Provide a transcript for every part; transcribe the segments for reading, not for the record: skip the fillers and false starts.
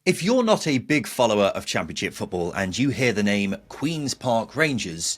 If you're not a big follower of Championship football and you hear the name Queen's Park Rangers,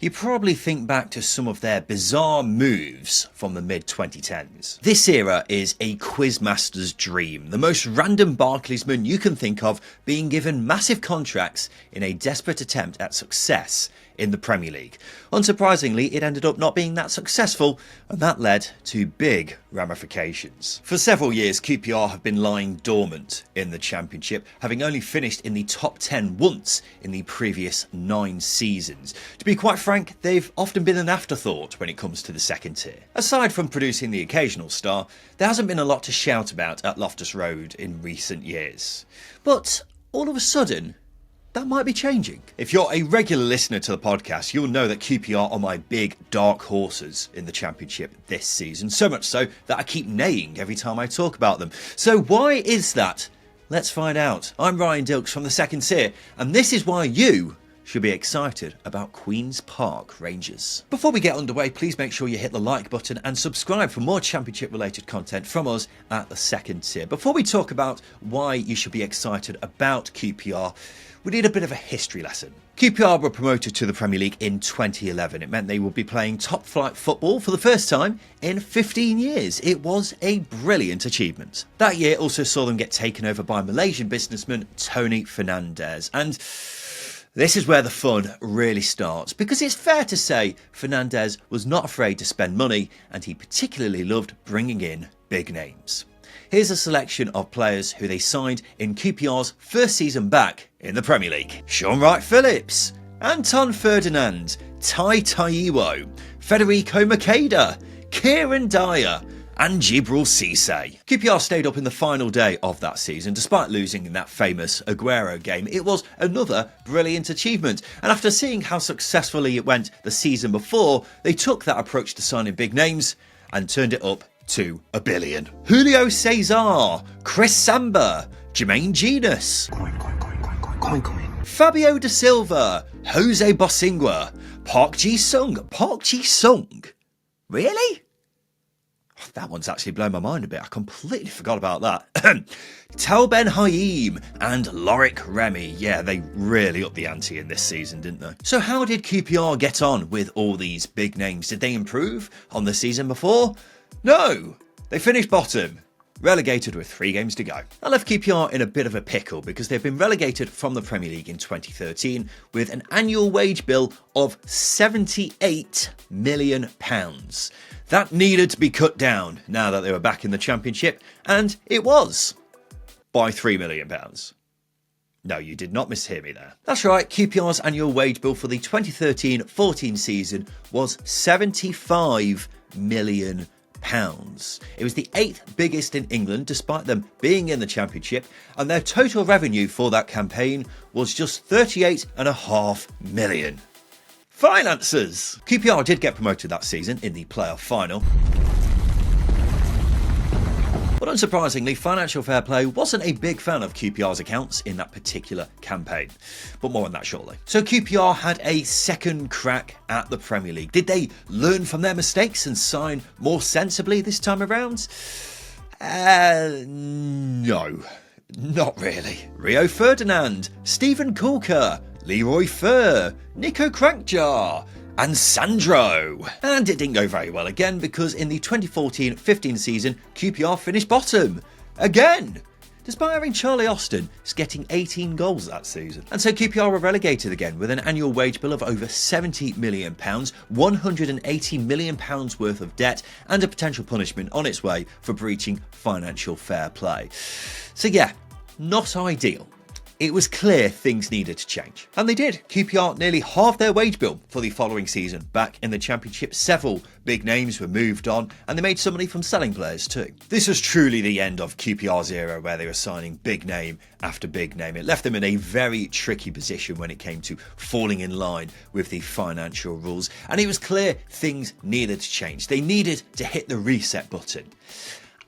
you probably think back to some of their bizarre moves from the mid-2010s. This era is a quizmaster's dream, the most random Barclaysman you can think of being given massive contracts in a desperate attempt at success in the Premier League. Unsurprisingly, it ended up not being that successful, and that led to big ramifications. For several years, QPR have been lying dormant in the Championship, having only finished in the top 10 once in the previous 9 seasons. To be quite frank, they've often been an afterthought when it comes to the second tier. Aside from producing the occasional star, there hasn't been a lot to shout about at Loftus Road in recent years. But all of a sudden, that might be changing. If you're a regular listener to the podcast, you'll know that QPR are my big dark horses in the Championship this season, so much so that I keep neighing every time I talk about them. So why is that? Let's find out. I'm Ryan Dilks from the second tier, and this is why you should be excited about Queen's Park Rangers. Before we get underway, please make sure you hit the like button and subscribe for more Championship related content from us at the second tier. Before we talk about why you should be excited about QPR, we need a bit of a history lesson. QPR were promoted to the Premier League in 2011. It meant they would be playing top flight football for the first time in 15 years. It was a brilliant achievement. That year also saw them get taken over by Malaysian businessman Tony Fernandes. And this is where the fun really starts, because it's fair to say Fernandes was not afraid to spend money, and he particularly loved bringing in big names. Here's a selection of players who they signed in QPR's first season back in the Premier League. Shaun Wright-Phillips, Anton Ferdinand, Tai Taiwo, Federico Makeda, Kieran Dyer, and Djibril Cissé. QPR stayed up in the final day of that season despite losing in that famous Aguero game. It was another brilliant achievement, and after seeing how successfully it went the season before, they took that approach to signing big names and turned it up to $1 billion. Julio Cesar, Chris Samba, Jermaine Genius, Fabio Da Silva, Jose Bosingwa, Park Ji-sung. Park Ji-sung? Really? That one's actually blown my mind a bit. I completely forgot about that. Tal Ben Haim and Loic Remy. Yeah, they really upped the ante in this season, didn't they? So how did QPR get on with all these big names? Did they improve on the season before? No, they finished bottom, relegated with 3 games to go. That left QPR in a bit of a pickle because they've been relegated from the Premier League in 2013 with an annual wage bill of £78 million. That needed to be cut down now that they were back in the Championship, and it was, by £3 million. No, you did not mishear me there. That's right, QPR's annual wage bill for the 2013-14 season was £75 million. It was the 8th biggest in England despite them being in the Championship, and their total revenue for that campaign was just £38.5 million. Finances! QPR did get promoted that season in the playoff final. But unsurprisingly, financial fair play wasn't a big fan of QPR's accounts in that particular campaign. But more on that shortly. So QPR had a second crack at the Premier League. Did they learn from their mistakes and sign more sensibly this time around? No, not really. Rio Ferdinand, Stephen Coulker, Leroy Fer, Nico Crankjar, and Sandro. And it didn't go very well again because in the 2014-15 season, QPR finished bottom. Again! Despite having Charlie Austin getting 18 goals that season. And so QPR were relegated again with an annual wage bill of over £70 million, £180 million worth of debt, and a potential punishment on its way for breaching financial fair play. So yeah, not ideal. It was clear things needed to change. And they did. QPR nearly halved their wage bill for the following season. Back in the Championship, several big names were moved on, and they made some money from selling players too. This was truly the end of QPR's era where they were signing big name after big name. It left them in a very tricky position when it came to falling in line with the financial rules. And it was clear things needed to change. They needed to hit the reset button.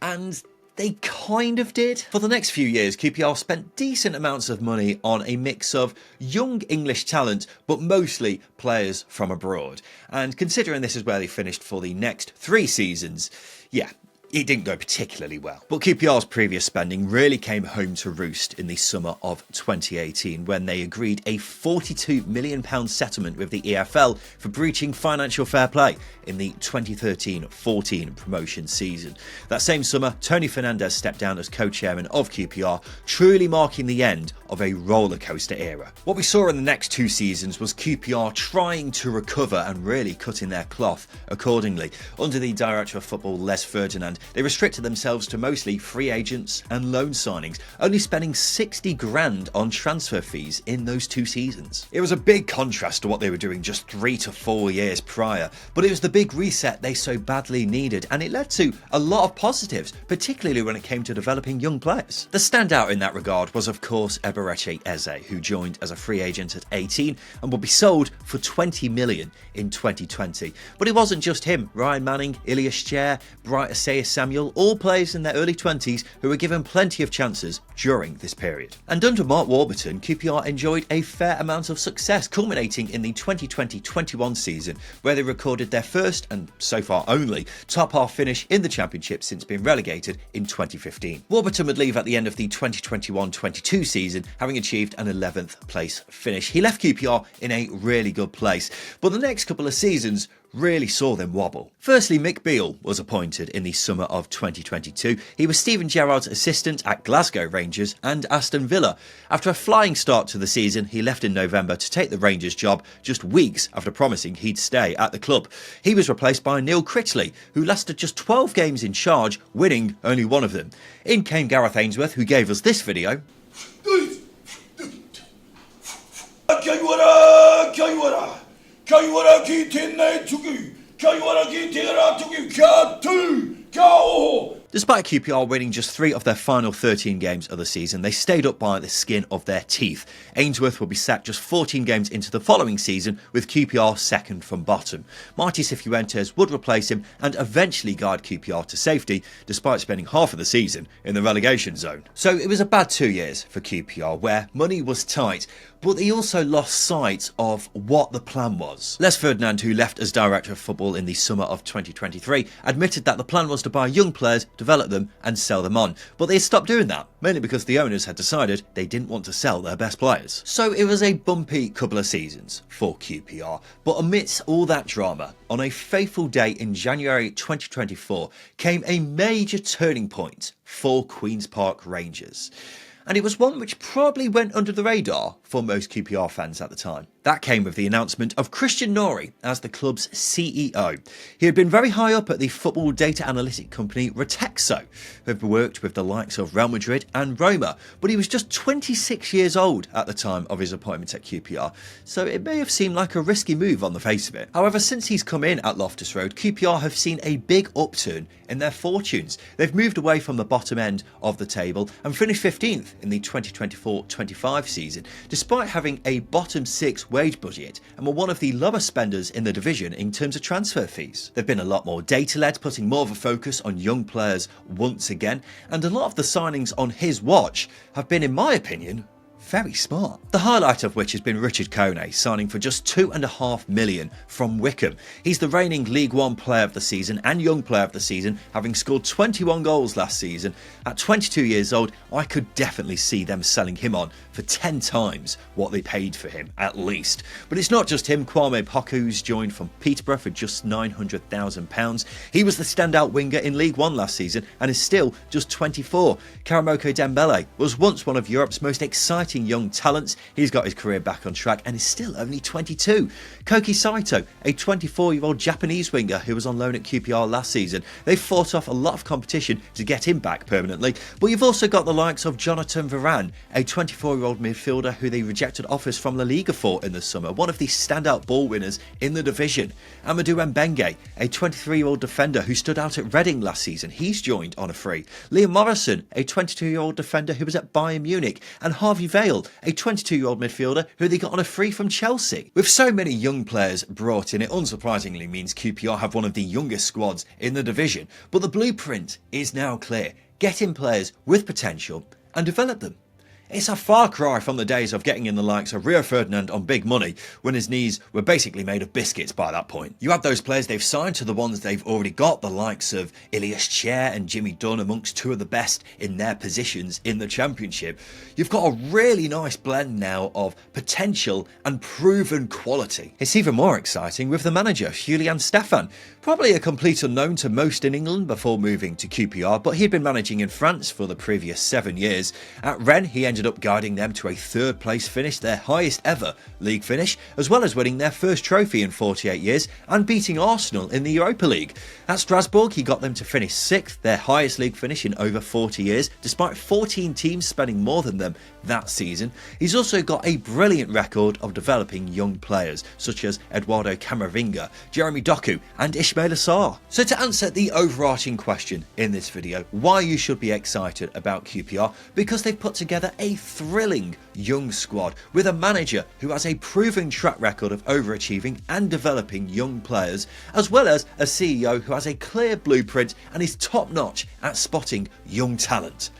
And they kind of did. For the next few years, QPR spent decent amounts of money on a mix of young English talent, but mostly players from abroad. And considering this is where they finished for the next 3 seasons, yeah, it didn't go particularly well. But QPR's previous spending really came home to roost in the summer of 2018 when they agreed a £42 million settlement with the EFL for breaching financial fair play in the 2013-14 promotion season. That same summer, Tony Fernandes stepped down as co-chairman of QPR, truly marking the end of a rollercoaster era. What we saw in the next 2 seasons was QPR trying to recover and really cutting their cloth accordingly. Under the director of football, Loic Ferdinand, they restricted themselves to mostly free agents and loan signings, only spending 60 grand on transfer fees in those 2 seasons. It was a big contrast to what they were doing just 3 to 4 years prior, but it was the big reset they so badly needed, and it led to a lot of positives, particularly when it came to developing young players. The standout in that regard was of course Eberechi Eze, who joined as a free agent at 18 and will be sold for 20 million in 2020. But it wasn't just him. Ryan Manning, Ilias Chair, Bright Asaya Samuel, all players in their early 20s who were given plenty of chances during this period. And under Mark Warburton, QPR enjoyed a fair amount of success, culminating in the 2020-21 season, where they recorded their first, and so far only, top half finish in the Championship since being relegated in 2015. Warburton would leave at the end of the 2021-22 season, having achieved an 11th place finish. He left QPR in a really good place, but the next couple of seasons really saw them wobble. Firstly, Mick Beale was appointed in the summer of 2022. He was Steven Gerrard's assistant at Glasgow Rangers and Aston Villa. After a flying start to the season, he left in November to take the Rangers job just weeks after promising he'd stay at the club. He was replaced by Neil Critchley, who lasted just 12 games in charge, winning only one of them. In came Gareth Ainsworth, who gave us this video. Despite QPR winning just 3 of their final 13 games of the season, they stayed up by the skin of their teeth. Ainsworth will be sacked just 14 games into the following season, with QPR second from bottom. Marty Cifuentes would replace him and eventually guide QPR to safety, despite spending half of the season in the relegation zone. So it was a bad 2 years for QPR, where money was tight, but they also lost sight of what the plan was. Loic Ferdinand, who left as director of football in the summer of 2023, admitted that the plan was to buy young players, develop them and sell them on. But they stopped doing that, mainly because the owners had decided they didn't want to sell their best players. So it was a bumpy couple of seasons for QPR. But amidst all that drama, on a fateful day in January 2024 came a major turning point for Queen's Park Rangers. And it was one which probably went under the radar for most QPR fans at the time. That came with the announcement of Christian Nori as the club's CEO. He had been very high up at the football data analytic company Retexo, who had worked with the likes of Real Madrid and Roma, but he was just 26 years old at the time of his appointment at QPR, so it may have seemed like a risky move on the face of it. However, since he's come in at Loftus Road, QPR have seen a big upturn in their fortunes. They've moved away from the bottom end of the table and finished 15th in the 2024-25 season, despite having a bottom 6 wage budget, and were one of the lower spenders in the division in terms of transfer fees. They've been a lot more data-led, putting more of a focus on young players once again, and a lot of the signings on his watch have been, in my opinion, very smart. The highlight of which has been Richard Kone signing for just £2.5 million from Wickham. He's the reigning League One Player of the Season and Young Player of the Season, having scored 21 goals last season. At 22 years old, I could definitely see them selling him on for 10 times what they paid for him, at least. But it's not just him. Kwame Poku's joined from Peterborough for just £900,000. He was the standout winger in League One last season and is still just 24. Karamoko Dembele was once one of Europe's most exciting young talents. He's got his career back on track and is still only 22. Koki Saito, a 24-year-old Japanese winger who was on loan at QPR last season. They fought off a lot of competition to get him back permanently, but you've also got the likes of Jonathan Varane, a 24-year-old midfielder who they rejected offers from La Liga for in the summer, one of the standout ball winners in the division. Amadou Mbenge, a 23-year-old defender who stood out at Reading last season. He's joined on a free. Liam Morrison, a 22-year-old defender who was at Bayern Munich, and Harvey Vale, a 22-year-old midfielder who they got on a free from Chelsea. With so many young players brought in, it unsurprisingly means QPR have one of the youngest squads in the division, but the blueprint is now clear. Get in players with potential and develop them. It's a far cry from the days of getting in the likes of Rio Ferdinand on big money when his knees were basically made of biscuits by that point. You add those players they've signed to the ones they've already got, the likes of Ilias Chair and Jimmy Dunn amongst two of the best in their positions in the Championship. You've got a really nice blend now of potential and proven quality. It's even more exciting with the manager, Julien Stephan. Probably a complete unknown to most in England before moving to QPR, but he'd been managing in France for the previous 7 years. At Rennes, he ended up guiding them to a third place finish, their highest ever league finish, as well as winning their first trophy in 48 years and beating Arsenal in the Europa League. At Strasbourg, he got them to finish 6th, their highest league finish in over 40 years, despite 14 teams spending more than them that season. He's also got a brilliant record of developing young players, such as Eduardo Camavinga, Jeremy Doku and Ismaila Sarr. So to answer the overarching question in this video, why you should be excited about QPR, because they've put together a thrilling young squad with a manager who has a proven track record of overachieving and developing young players, as well as a CEO who has a clear blueprint and is top-notch at spotting young talent.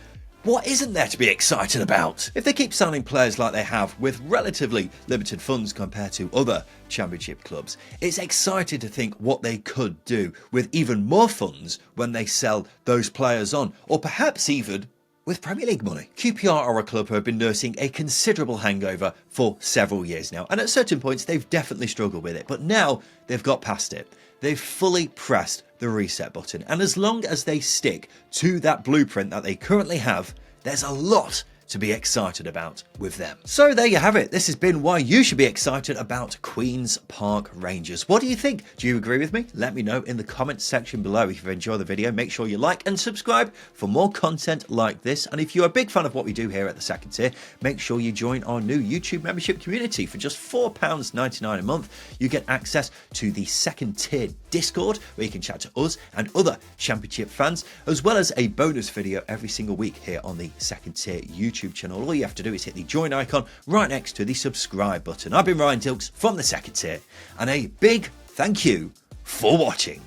What isn't there to be excited about? If they keep signing players like they have with relatively limited funds compared to other Championship clubs, it's exciting to think what they could do with even more funds when they sell those players on, or perhaps even with Premier League money. QPR are a club who have been nursing a considerable hangover for several years now, and at certain points they've definitely struggled with it, but now they've got past it. They've fully pressed the reset button, and as long as they stick to that blueprint that they currently have, there's a lot to be excited about with them. So there you have it. This has been why you should be excited about Queen's Park Rangers. What do you think? Do you agree with me? Let me know in the comments section below. If you've enjoyed the video, make sure you like and subscribe for more content like this. And if you're a big fan of what we do here at the Second Tier, make sure you join our new YouTube membership community. For just £4.99 a month, you get access to the Second Tier Discord, where you can chat to us and other Championship fans, as well as a bonus video every single week here on the Second Tier YouTube channel. All you have to do is hit the join icon right next to the subscribe button. I've been Dilks from the Second Tier, and a big thank you for watching.